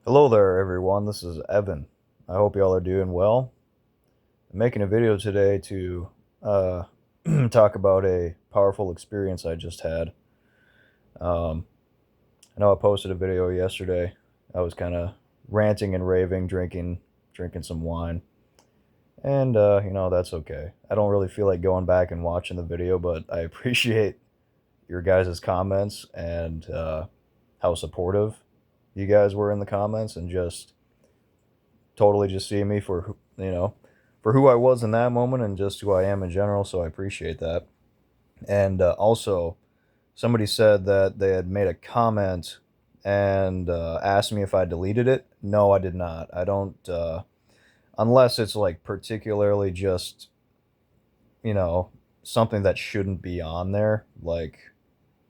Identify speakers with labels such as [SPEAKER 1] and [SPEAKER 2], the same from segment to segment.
[SPEAKER 1] Hello there, everyone. This is Evan. I hope y'all are doing well. I'm making a video today to uh, talk about a powerful experience I just had. Um, I know I posted a video yesterday. I was kind of ranting and raving, drinking some wine, and that's okay. I don't really feel like going back and watching the video, but I appreciate your guys' comments and how supportive you guys were in the comments, and just totally just seeing me for for who I was in that moment and just who I am in general. So I appreciate that. And also, somebody said that they had made a comment and asked me if I deleted it. No, I did not. I don't, unless it's like particularly just you know something that shouldn't be on there. Like,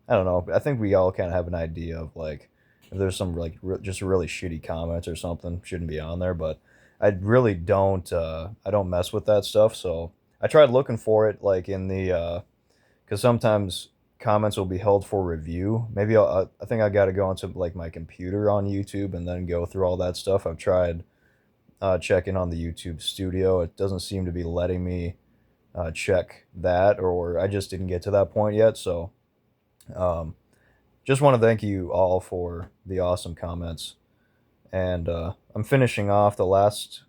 [SPEAKER 1] I don't know. I think we all kind of have an idea of like if there's some like just really shitty comments or something shouldn't be on there, but I really don't. I don't mess with that stuff. So I tried looking for it like in the because sometimes comments will be held for review. Maybe I think I got to go onto like my computer on YouTube and then go through all that stuff. I've tried checking on the YouTube Studio. It doesn't seem to be letting me check that, or I just didn't get to that point yet. So. Um, just want to thank you all for the awesome comments. And I'm finishing off the last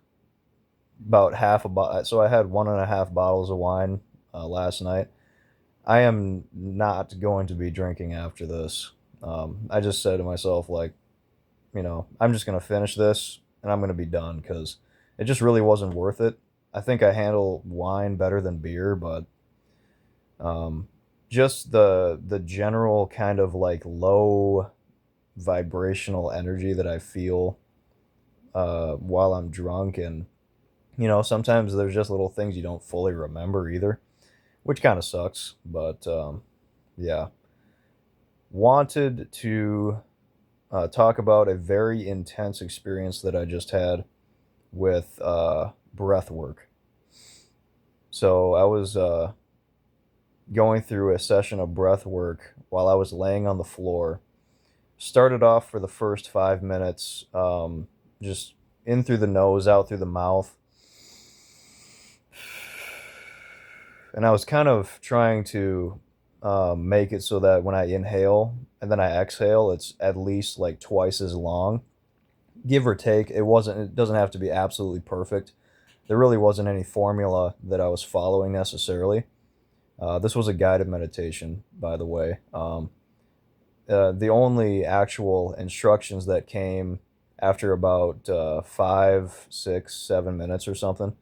[SPEAKER 1] about half a bottle. So I had 1.5 bottles of wine last night. I am not going to be drinking after this. I just said to myself, like, I'm just going to finish this and I'm going to be done because it just really wasn't worth it. I think I handle wine better than beer, but um, just the general kind of like low vibrational energy that I feel while I'm drunk. And, sometimes there's just little things you don't fully remember either, which kind of sucks. But yeah, wanted to talk about a very intense experience that I just had with breath work. So I was going through a session of breath work while I was laying on the floor. Started off for the first 5 minutes, just in through the nose, out through the mouth. And I was kind of trying to make it so that when I inhale and then I exhale, it's at least like twice as long, give or take. It doesn't have to be absolutely perfect. There really wasn't any formula that I was following necessarily. This was a guided meditation, by the way. The only actual instructions that came after about 5, 6, 7 minutes or something.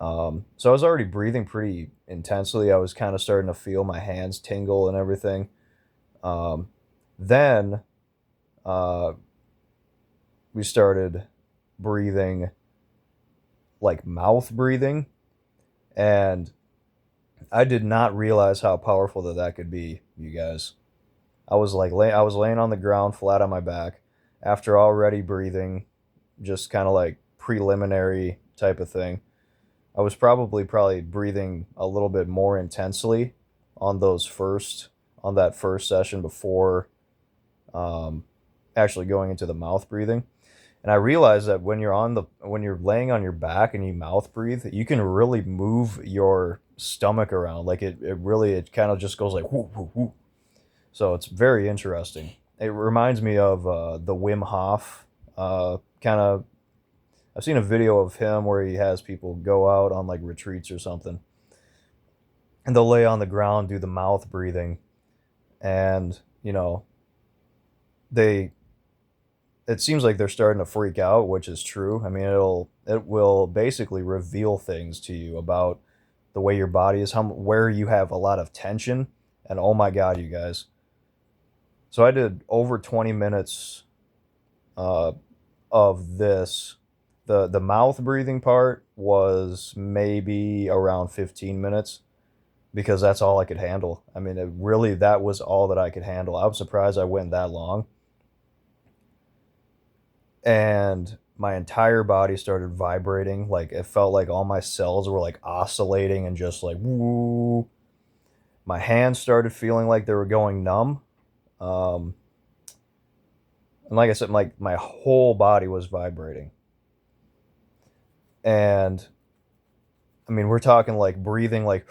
[SPEAKER 1] So I was already breathing pretty intensely. I was kind of starting to feel my hands tingle and everything. Um, then uh, we started breathing, like mouth breathing, and I did not realize how powerful that could be, you guys. I was laying on the ground flat on my back after already breathing, just kind of like preliminary type of thing. I was probably breathing a little bit more intensely on that first session before um, actually going into the mouth breathing. And I realized that when you're laying on your back and you mouth breathe, you can really move your stomach around. Like it kind of just goes like whoo whoo whoo. So it's very interesting. It reminds me of the Wim Hof kind of. I've seen a video of him where he has people go out on like retreats or something, and they'll lay on the ground, do the mouth breathing, and they it seems like they're starting to freak out, which is true. I mean, it will basically reveal things to you about the way your body is, where you have a lot of tension, and oh my god, you guys. So I did over 20 minutes uh, of this. The mouth breathing part was maybe around 15 minutes because that's all I could handle. I mean, that was all that I could handle. I was surprised I went that long. And my entire body started vibrating. Like it felt like all my cells were like oscillating and just like woo. My hands started feeling like they were going numb. Um, And like I said, like my whole body was vibrating. And I mean, we're talking like breathing like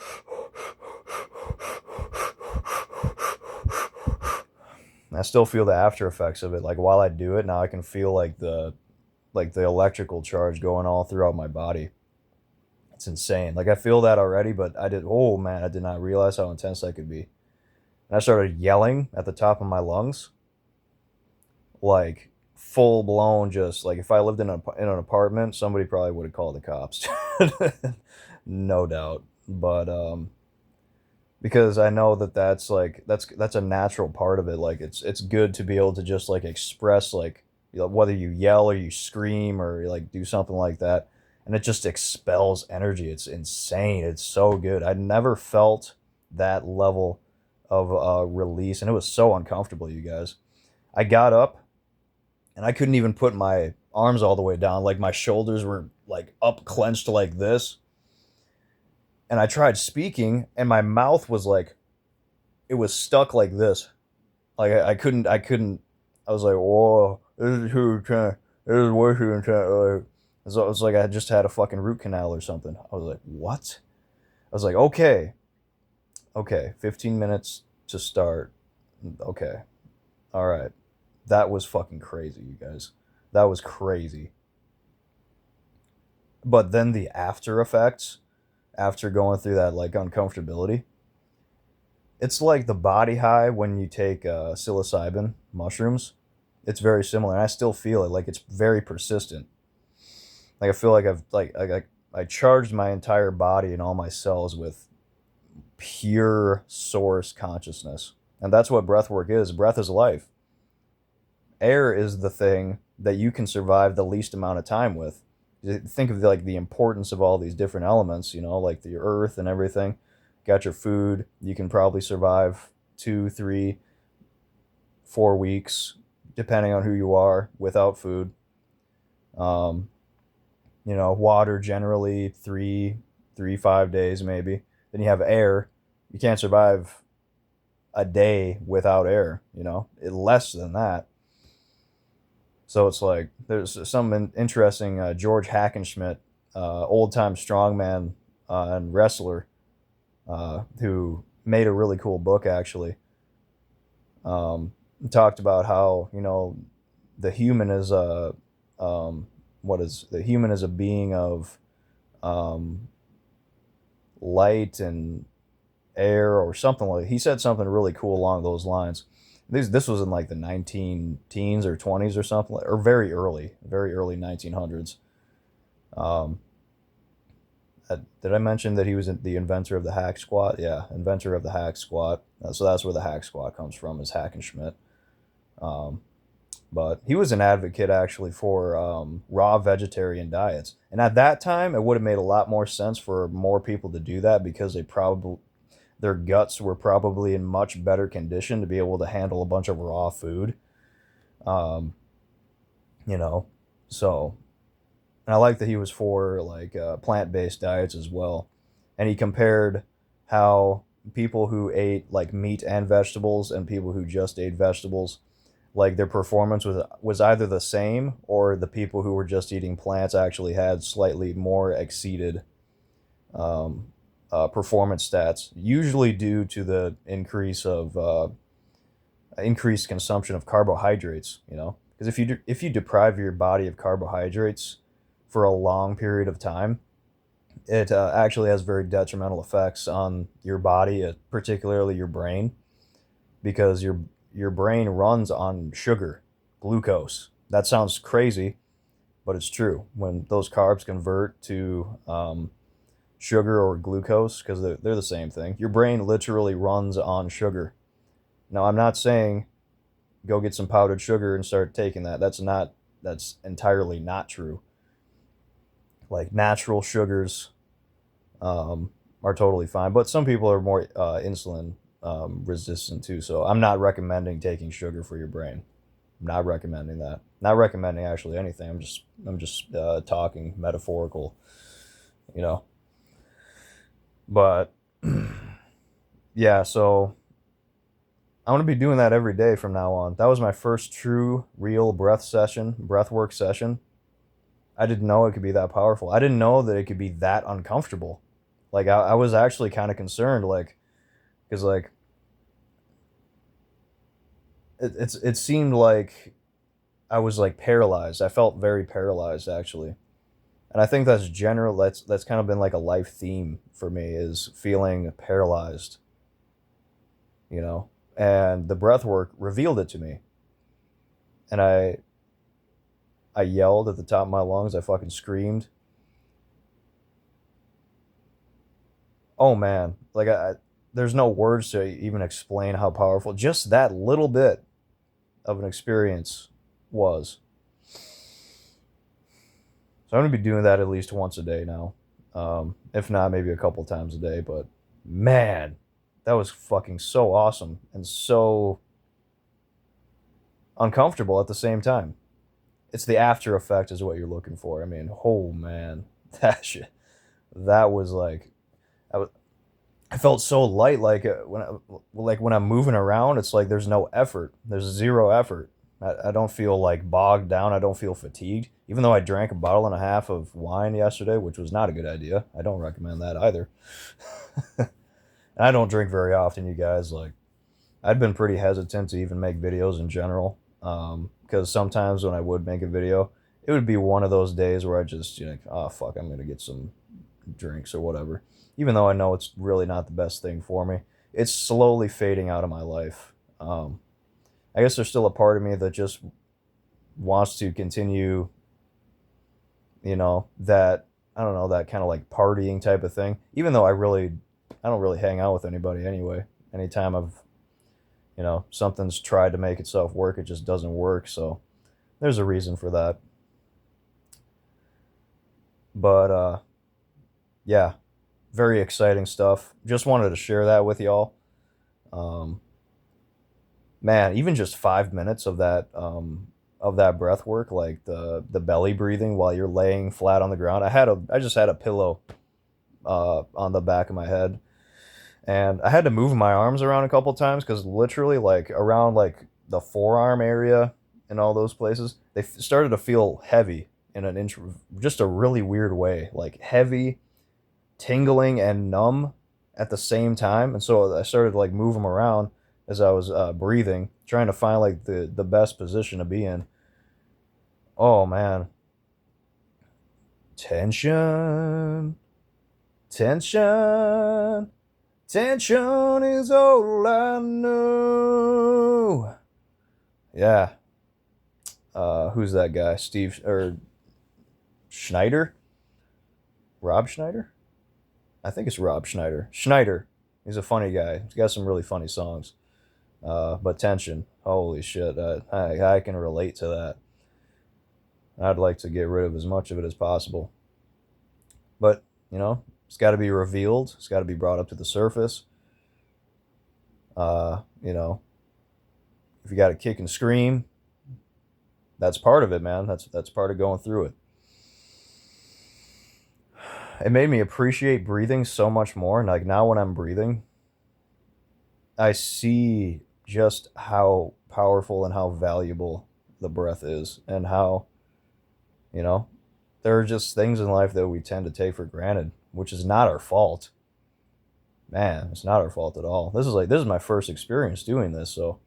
[SPEAKER 1] I still feel the after effects of it. Like while I do it now, I can feel like the electrical charge going all throughout my body. It's insane. Like I feel that already, but oh man, I did not realize how intense that could be. And I started yelling at the top of my lungs, like full blown, just like if I lived in an apartment, somebody probably would have called the cops. No doubt. But because I know that that's like that's a natural part of it. Like it's good to be able to just like express, like, you know, whether you yell or you scream or like do something like that, and it just expels energy. It's insane. It's so good. I never felt that level of release, and it was so uncomfortable, you guys. I got up and I couldn't even put my arms all the way down. Like my shoulders were like up clenched like this, and I tried speaking, and my mouth was like, it was stuck like this. Like I couldn't. I was like, whoa, this is who trying. This is what you're trying. So it was like I just had a fucking root canal or something. I was like, what? I was like, okay, okay, 15 minutes to start. Okay, all right. That was fucking crazy, you guys. That was crazy. But then the after effects, after going through that like uncomfortability, it's like the body high when you take psilocybin mushrooms. It's very similar, and I still feel it. Like it's very persistent. Like I feel like I charged my entire body and all my cells with pure source consciousness, and that's what breath work is. Breath is life. Air is the thing that you can survive the least amount of time with. Think of like the importance of all these different elements. You know, like the earth and everything. Got your food. You can probably survive 2, 3, 4 weeks, depending on who you are, without food. Um, you know, water generally 5 days maybe. Then you have air. You can't survive a day without air. You know, less than that. So it's like there's some interesting George Hackenschmidt, old time strongman and wrestler, who made a really cool book actually. Um, Talked about how, you know, the human is a what is the human is a being of um, light and air or something like. He said something really cool along those lines. This was in like the 19 teens or 20s or something, or very early 1900s. Um, did I mention that he was the inventor of the hack squat? Yeah, inventor of the hack squat. So that's where the hack squat comes from, is Hackenschmidt. Um, but he was an advocate actually for raw vegetarian diets, and at that time, it would have made a lot more sense for more people to do that because their guts were probably in much better condition to be able to handle a bunch of raw food. Um, you know, so, and I like that he was for like plant-based diets as well, and he compared how people who ate like meat and vegetables and people who just ate vegetables, like their performance was either the same, or the people who were just eating plants actually had slightly more exceeded um, performance stats, usually due to the increased consumption of carbohydrates. You know, because if you deprive your body of carbohydrates for a long period of time, it actually has very detrimental effects on your body, particularly your brain, because your brain runs on sugar, glucose. That sounds crazy, but it's true. When those carbs convert to sugar or glucose, because they're the same thing, your brain literally runs on sugar. Now, I'm not saying go get some powdered sugar and start taking that. That's entirely not true. Like natural sugars are totally fine, but some people are more insulin resistant too. So I'm not recommending taking sugar for your brain. I'm not recommending that. Not recommending actually anything. I'm just talking metaphorical, you know. But yeah, so I'm going to be doing that every day from now on. That was my first true, real breathwork session. I didn't know it could be that powerful. I didn't know that it could be that uncomfortable. Like, I was actually kind of concerned, like, because, like, it seemed like I was, like, paralyzed. I felt very paralyzed, actually. And I think that's general, that's kind of been, like, a life theme for me, is feeling paralyzed, you know? And the breath work revealed it to me. And I yelled at the top of my lungs. I fucking screamed. Oh man, like there's no words to even explain how powerful just that little bit of an experience was. So I'm gonna be doing that at least once a day now, if not maybe a couple times a day. But man, that was fucking so awesome and so uncomfortable at the same time. It's the after effect is what you're looking for. I mean, oh man, that shit, that was like, I was, I felt so light. Like when I'm moving around, it's like there's no effort. There's zero effort. I don't feel like bogged down. I don't feel fatigued. Even though I drank a bottle and a half of wine yesterday, which was not a good idea. I don't recommend that either. And I don't drink very often, you guys. Like, I'd been pretty hesitant to even make videos in general. Because sometimes when I would make a video, it would be one of those days where I just, oh fuck, I'm gonna get some drinks or whatever. Even though I know it's really not the best thing for me, it's slowly fading out of my life. I guess there's still a part of me that just wants to continue, that, I don't know, that kind of like partying type of thing. Even though I don't really hang out with anybody anyway. Anytime something's tried to make itself work, it just doesn't work. So there's a reason for that. But yeah, very exciting stuff. Just wanted to share that with y'all. Um, Man, even just 5 minutes of that breath work, like the belly breathing while you're laying flat on the ground. I just had a pillow on the back of my head, and I had to move my arms around a couple times because literally like around like the forearm area and all those places, they started to feel heavy in just a really weird way, like heavy, tingling, and numb at the same time. And so I started to like move them around as I was breathing, trying to find like the best position to be in. Oh man, tension, tension, tension is all I know. Yeah. Who's that guy? Steve or Schneider? Rob Schneider? I think it's Rob Schneider. Schneider. He's a funny guy. He's got some really funny songs. But tension, holy shit, I can relate to that. I'd like to get rid of as much of it as possible. But, it's got to be revealed. It's got to be brought up to the surface. If you got to kick and scream, that's part of it, man. That's part of going through it. It made me appreciate breathing so much more. And like now when I'm breathing, I see just how powerful and how valuable the breath is, and how, there are just things in life that we tend to take for granted, which is not our fault. Man, it's not our fault at all. This is my first experience doing this, so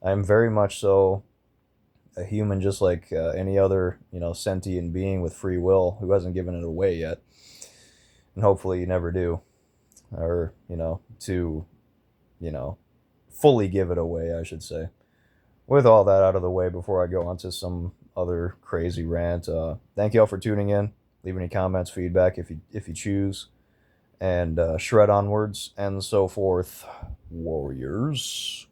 [SPEAKER 1] I'm very much so a human, just like any other, sentient being with free will who hasn't given it away yet, and hopefully you never do, or to fully give it away, I should say. With all that out of the way, before I go on to some other crazy rant, thank y'all for tuning in. Leave any comments, feedback if you choose, and shred onwards and so forth, warriors.